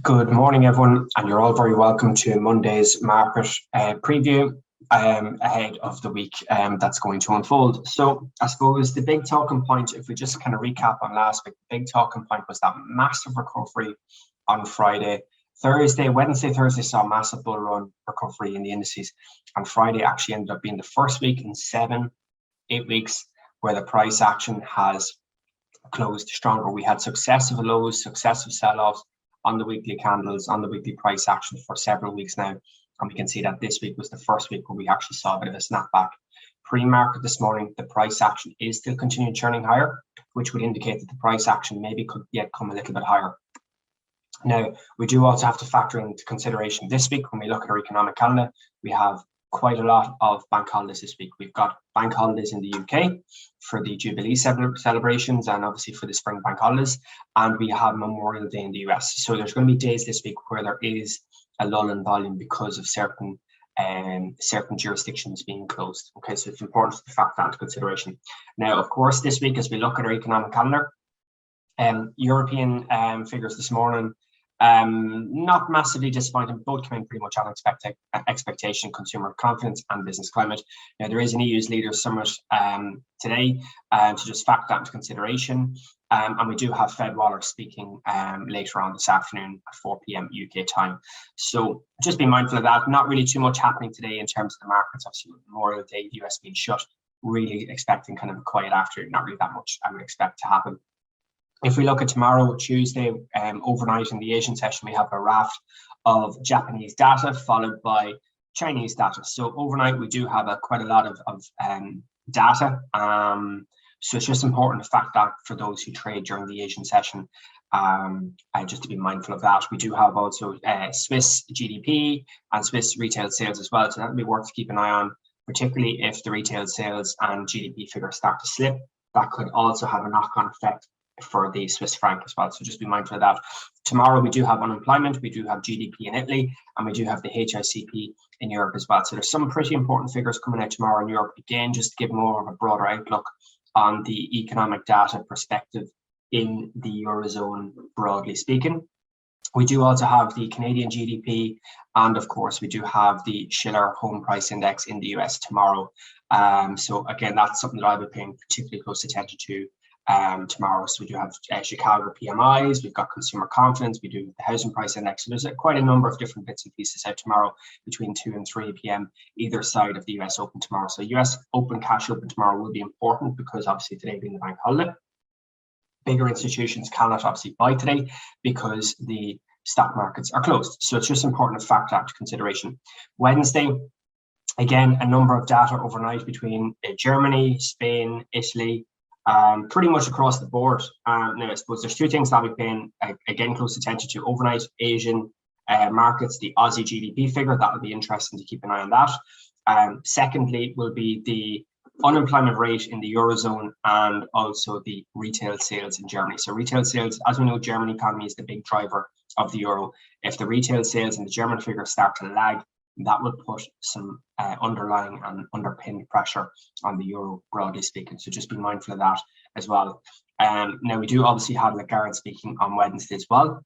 Good morning, everyone, and you're all very welcome to Monday's market preview ahead of the week that's going to unfold. So I suppose the big talking point, if we just kind of recap on last week, the big talking point was that massive recovery on Friday. Wednesday, Thursday saw a massive bull run recovery in the indices, and Friday actually ended up being the first week in 7-8 weeks where the price action has closed stronger. We had successive lows, successive sell-offs on the weekly candles, on the weekly price action for several weeks now. And we can see that this week was the first week where we actually saw a bit of a snapback. Pre-market this morning, the price action is still continuing churning higher, which would indicate that the price action maybe could yet come a little bit higher. Now, we do also have to factor into consideration this week when we look at our economic calendar. We have quite a lot of bank holidays this week. We've got bank holidays in the UK for the Jubilee celebrations and obviously for the spring bank holidays, and we have Memorial Day in the US. So there's going to be days this week where there is a lull in volume because of certain jurisdictions being closed. Okay, so it's important to factor that into consideration. Now, of course, this week as we look at our economic calendar, European figures this morning, not massively disappointing. Both came in pretty much on expectation, consumer confidence and business climate. Now, there is an EU's Leaders Summit today, to just factor that into consideration. And we do have Fed Waller speaking later on this afternoon at 4 p.m. UK time. So just be mindful of that. Not really too much happening today in terms of the markets. Obviously, Memorial Day, the US being shut, really expecting kind of a quiet afternoon. Not really that much I would expect to happen. If we look at tomorrow, Tuesday, overnight in the Asian session, we have a raft of Japanese data followed by Chinese data. So overnight, we do have quite a lot of data. So it's just important to fact that for those who trade during the Asian session, just to be mindful of that. We do have also Swiss GDP and Swiss retail sales as well. So that will be worth to keep an eye on, particularly if the retail sales and GDP figures start to slip. That could also have a knock-on effect for the Swiss franc as well. So just be mindful of that. Tomorrow we do have unemployment, we do have GDP in Italy, and we do have the HICP in Europe as well. So there's some pretty important figures coming out tomorrow in Europe, again, just to give more of a broader outlook on the economic data perspective in the Eurozone, broadly speaking. We do also have the Canadian GDP, and of course we do have the Schiller Home Price Index in the US tomorrow. So again, that's something that I'll be paying particularly close attention to tomorrow. So we do have Chicago PMIs, we've got consumer confidence, we do the housing price index. So there's quite a number of different bits and pieces out tomorrow between 2 and 3 p.m. either side of the US Open tomorrow. So US Open, cash open tomorrow will be important because obviously today being the bank holiday, bigger institutions cannot obviously buy today because the stock markets are closed. So it's just important to factor that into consideration. Wednesday, again, a number of data overnight between Germany, Spain, Italy, pretty much across the board. Now, I suppose there's two things that I'll be paying, again, close attention to overnight. Asian markets, the Aussie GDP figure, that will be interesting to keep an eye on that. Secondly, will be the unemployment rate in the Eurozone and also the retail sales in Germany. So retail sales, as we know, German economy is the big driver of the euro. If the retail sales in the German figure start to lag, that will put some underlying and underpinned pressure on the euro, broadly speaking. So just be mindful of that as well. Now, we do obviously have Lagarde speaking on Wednesday as well,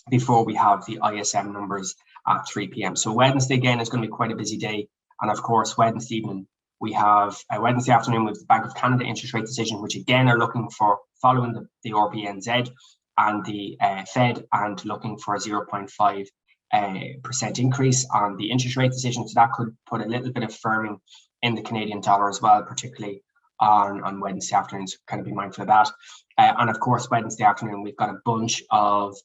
before we have the ISM numbers at 3 p.m. So Wednesday, again, is going to be quite a busy day. And of course, Wednesday evening, we have Wednesday afternoon with the Bank of Canada interest rate decision, which again are looking for following the RBNZ and the Fed and looking for a 0.5% increase on the interest rate decision. So that could put a little bit of firming in the Canadian dollar as well, particularly on Wednesday afternoon. So kind of be mindful of that. And of course, Wednesday afternoon, we've got a bunch of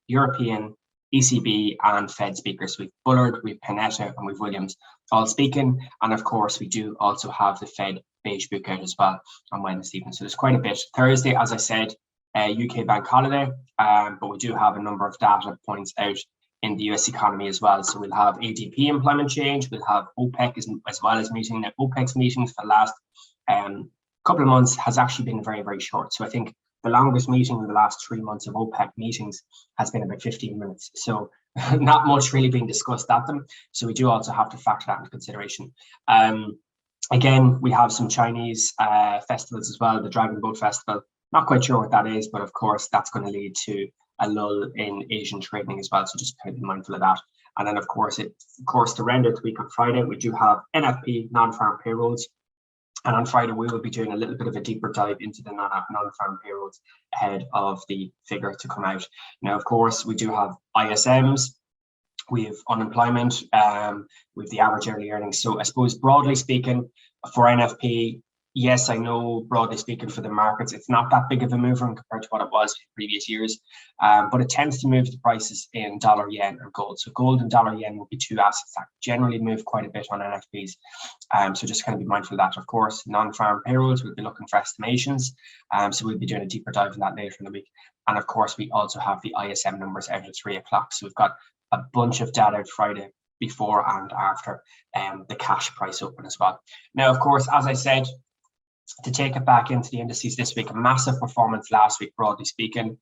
European, ECB and Fed speakers. We've Bullard, we've Panetta and we've Williams all speaking. And of course, we do also have the Fed beige book out as well on Wednesday evening. So there's quite a bit. Thursday, as I said, UK bank holiday, but we do have a number of data points out in the US economy as well. So we'll have ADP employment change, we'll have OPEC as well as meeting. Now, OPEC's meetings for the last couple of months has actually been very, very short. So I think the longest meeting in the last 3 months of OPEC meetings has been about 15 minutes. So not much really being discussed at them. So we do also have to factor that into consideration. Again, we have some Chinese festivals as well, the Dragon Boat Festival. Not quite sure what that is, but of course, that's going to lead to a lull in Asian trading as well. So just kind of be mindful of that. And then of course, to round out the week on Friday, we do have NFP, non-farm payrolls. And on Friday, we will be doing a little bit of a deeper dive into the non-farm payrolls ahead of the figure to come out. Now, of course, we do have ISMs, we have unemployment, we have the average early earnings. So I suppose broadly speaking, for NFP, yes, I know broadly speaking for the markets, it's not that big of a mover compared to what it was in previous years, but it tends to move the prices in dollar, yen, and gold. So gold and dollar, yen will be two assets that generally move quite a bit on NFPs. So just kind of be mindful of that. Of course, non-farm payrolls, we'll be looking for estimations. So we'll be doing a deeper dive in that later in the week. And of course, we also have the ISM numbers out at 3 o'clock. So we've got a bunch of data out Friday before and after the cash price open as well. Now, of course, as I said, to take it back into the indices this week, a massive performance last week, broadly speaking.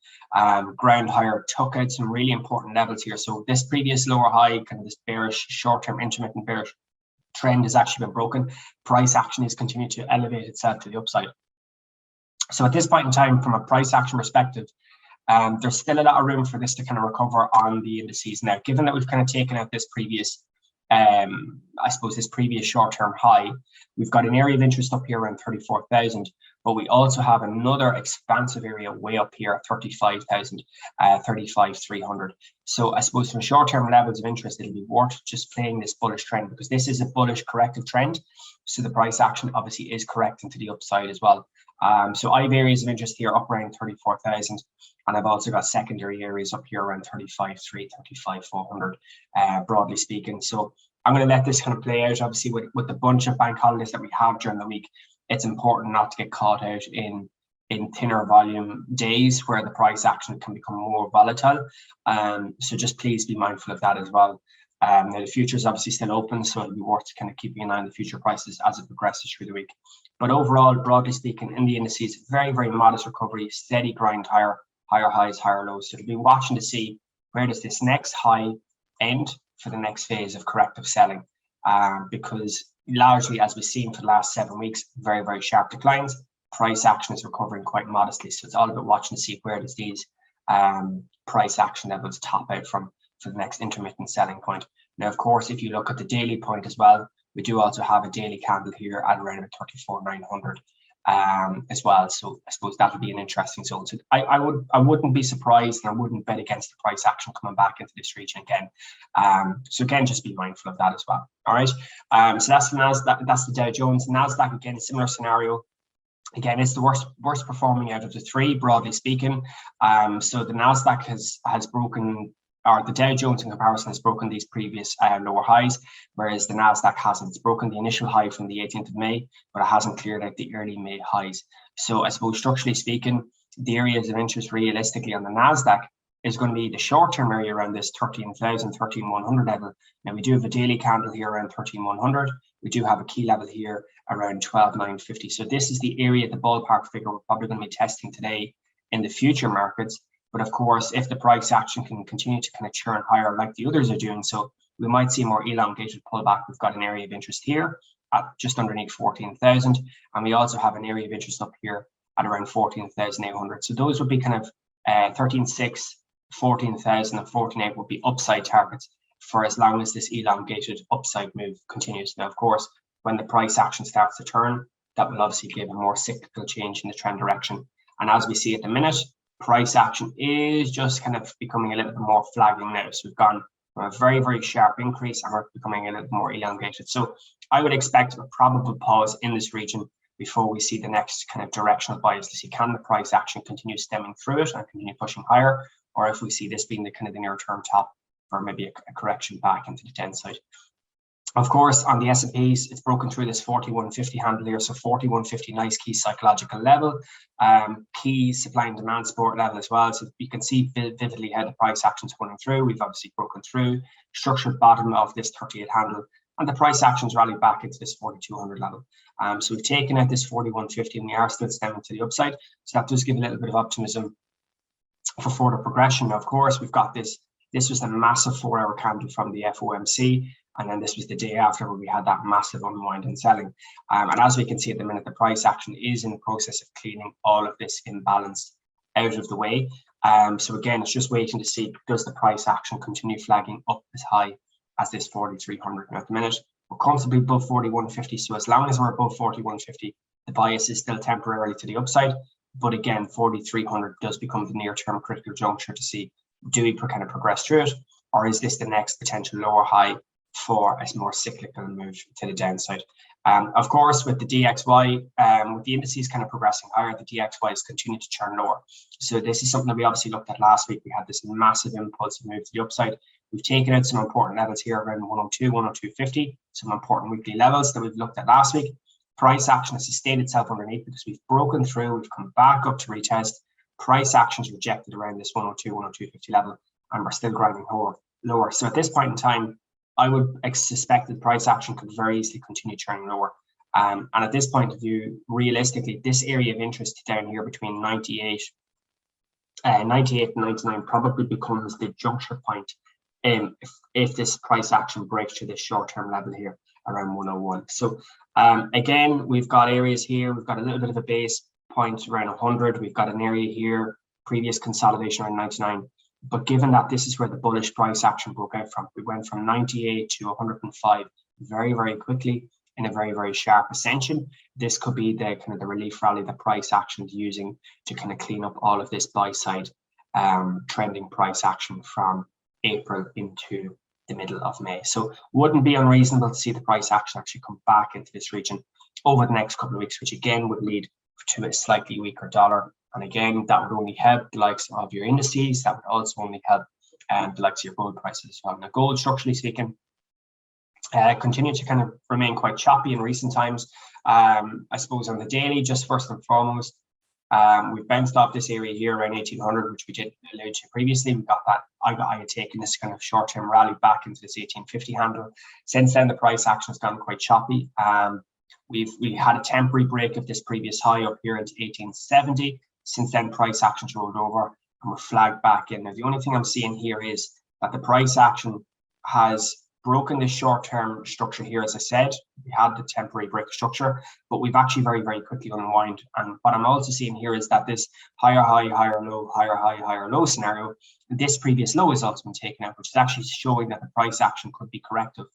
Ground higher took out some really important levels here. So this previous lower high, kind of this bearish, short-term intermittent bearish trend has actually been broken. Price action is continuing to elevate itself to the upside. So at this point in time, from a price action perspective, there's still a lot of room for this to kind of recover on the indices. Now, given that we've kind of taken out this previous I suppose this previous short-term high, we've got an area of interest up here around 34,000, but we also have another expansive area way up here at 35,000, 35,300. So I suppose from short-term levels of interest, it'll be worth just playing this bullish trend because this is a bullish corrective trend. So the price action obviously is correcting to the upside as well. So I have areas of interest here up around 34,000, and I've also got secondary areas up here around 35,300, 35,400, broadly speaking. So I'm going to let this kind of play out. Obviously, with the bunch of bank holidays that we have during the week, it's important not to get caught out in thinner volume days where the price action can become more volatile. So just please be mindful of that as well. Now the future is obviously still open, so it'll be worth kind of keeping an eye on the future prices as it progresses through the week. But overall, broadly speaking, in the indices, very, very modest recovery, steady grind higher highs, higher lows. So we'll be watching to see where does this next high end for the next phase of corrective selling, because largely, as we've seen for the last 7 weeks, very, very sharp declines. Price action is recovering quite modestly. So it's all about watching to see where does these price action levels top out from for the next intermittent selling point. Now, of course, if you look at the daily point as well, we do also have a daily candle here at around 34,900 as well. So I suppose that would be an interesting zone. So I wouldn't be surprised, and I wouldn't bet against the price action coming back into this region again. So again, just be mindful of that as well. All right. So that's the NASDAQ, that's the Dow Jones. NASDAQ, again, similar scenario. Again, it's the worst performing out of the three, broadly speaking. So the NASDAQ has broken, or the Dow Jones in comparison has broken these previous lower highs, whereas the NASDAQ hasn't. It's broken the initial high from the 18th of May, but it hasn't cleared out the early May highs. So I suppose structurally speaking, the areas of interest realistically on the NASDAQ is going to be the short-term area around this 13,000, 13,100 level. Now we do have a daily candle here around 13,100. We do have a key level here around 12,950. So this is the area, the ballpark figure we're probably going to be testing today in the future markets. But of course, if the price action can continue to kind of churn higher like the others are doing, so we might see more elongated pullback. We've got an area of interest here at just underneath 14,000. And we also have an area of interest up here at around 14,800. So those would be kind of 13,600, 14,000 and 14,800 would be upside targets for as long as this elongated upside move continues. Now, of course, when the price action starts to turn, that will obviously give a more cyclical change in the trend direction. And as we see at the minute, price action is just kind of becoming a little bit more flagging now. So we've gone from a very, very sharp increase and we're becoming a little bit more elongated. So I would expect a probable pause in this region before we see the next kind of directional bias to see can the price action continue stemming through it and continue pushing higher, or if we see this being the kind of the near term top or maybe a correction back into the downside. Of course, on the S&Ps, it's broken through this 4150 handle here. So 4150, nice key psychological level, key supply and demand support level as well. So you can see vividly how the price action's running through. We've obviously broken through, structured bottom of this 38 handle, and the price action's rallied back into this 4200 level. So we've taken out this 4150 and we are still stemming to the upside. So that does give a little bit of optimism for further progression. Now, of course, we've got this was the massive 4-hour candle from the FOMC. And then this was the day after where we had that massive unwind and selling. And as we can see at the minute, the price action is in the process of cleaning all of this imbalance out of the way. So again, it's just waiting to see, does the price action continue flagging up as high as this 4,300. Now at the minute, we're comfortably above 41.50. So as long as we're above 41.50, the bias is still temporarily to the upside. But again, 4,300 does become the near-term critical juncture to see, do we kind of progress through it, or is this the next potential lower high for a more cyclical move to the downside? Of course, with the DXY, with the indices kind of progressing higher, the DXY is continuing to churn lower. So this is something that we obviously looked at last week. We had this massive impulsive move to the upside. We've taken out some important levels here around 102, 102.50, some important weekly levels that we've looked at last week. Price action has sustained itself underneath because we've broken through, we've come back up to retest. Price actions rejected around this 102, 102.50 level, and we're still grinding lower. So at this point in time, I would suspect that price action could very easily continue churning lower. And at this point of view, realistically, this area of interest down here between 98 and 99 probably becomes the juncture point if this price action breaks to this short-term level here around 101. So again, we've got areas here. We've got a little bit of a base point around 100. We've got an area here, previous consolidation around 99. But given that this is where the bullish price action broke out from, we went from 98 to 105 very, very quickly in a very, very sharp ascension. This could be the kind of the relief rally that price action is using to kind of clean up all of this buy side trending price action from April into the middle of May. So wouldn't be unreasonable to see the price action actually come back into this region over the next couple of weeks, which again would lead to a slightly weaker dollar. And again, that would only help the likes of your indices. That would also only help the likes of your gold prices as well. Now, gold, structurally speaking, continue to kind of remain quite choppy in recent times. I suppose on the daily, just first and foremost, we've bounced off this area here around 1800, which we did allude to previously. We got that. I had taken this kind of short-term rally back into this 1850 handle. Since then, the price action has gone quite choppy. We had a temporary break of this previous high up here into 1870. Since then, price actions rolled over and we're flagged back in. Now, the only thing I'm seeing here is that the price action has broken this short-term structure here. As I said, we had the temporary break structure, but we've actually very, very quickly unwind. And what I'm also seeing here is that this higher high, higher low, higher high, higher low scenario, this previous low is also been taken out, which is actually showing that the price action could be corrective.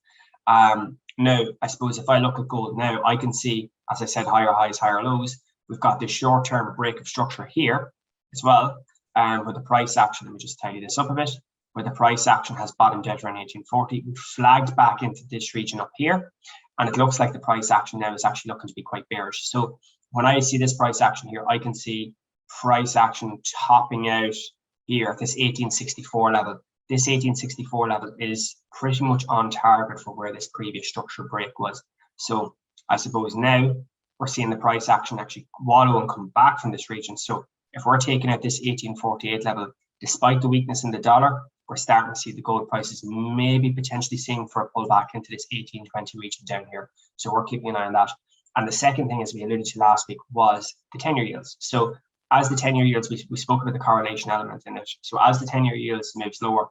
Now, I suppose if I look at gold now, I can see, as I said, higher highs, higher lows. We've got this short-term break of structure here as well, where the price action, let me just tidy this up a bit, where the price action has bottomed out around 1840. We've flagged back into this region up here, and it looks like the price action now is actually looking to be quite bearish. So when I see this price action here, I can see price action topping out here at this 1864 level. This 1864 level is pretty much on target for where this previous structure break was. So I suppose now we're seeing the price action actually wallow and come back from this region. So if we're taking out this 1848 level, despite the weakness in the dollar, we're starting to see the gold prices maybe potentially seeing for a pullback into this 1820 region down here. So we're keeping an eye on that. And the second thing, as we alluded to last week, was the 10-year yields. So as the 10-year yields, we spoke about the correlation element in it. So as the 10-year yields moves lower,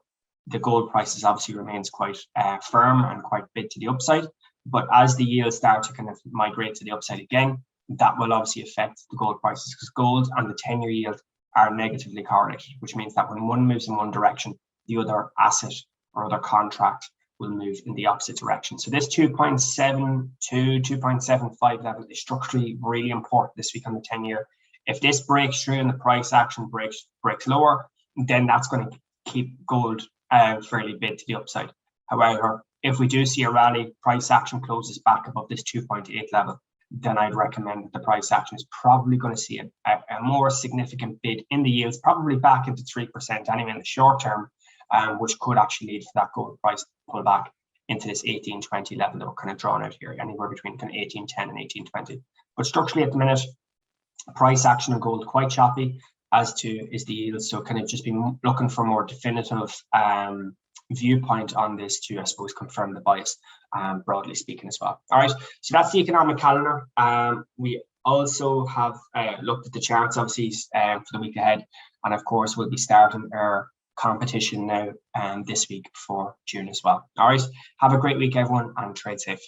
the gold prices obviously remains quite firm and quite big to the upside. But as the yields start to kind of migrate to the upside again, that will obviously affect the gold prices, because gold and the 10-year yield are negatively correlated, which means that when one moves in one direction, the other asset or other contract will move in the opposite direction. So this 2.72, 2.75 level is structurally really important this week on the 10-year. If this breaks through and the price action breaks lower, then that's going to keep gold fairly big to the upside. However, if we do see a rally, price action closes back above this 2.8 level, then I'd recommend that the price action is probably going to see a more significant bid in the yields, probably back into 3% anyway in the short term, which could actually lead to that gold price pullback into this 1820 level that we're kind of drawn out here, anywhere between kind of 1810 and 1820. But structurally at the minute, price action on gold quite choppy, as to is the yield. So kind of just been looking for more definitive viewpoint on this to, I suppose, confirm the bias, broadly speaking as well. All right, so that's the economic calendar. We also have looked at the charts, obviously, for the week ahead. And of course, we'll be starting our competition now this week for June as well. All right, have a great week, everyone, and trade safe.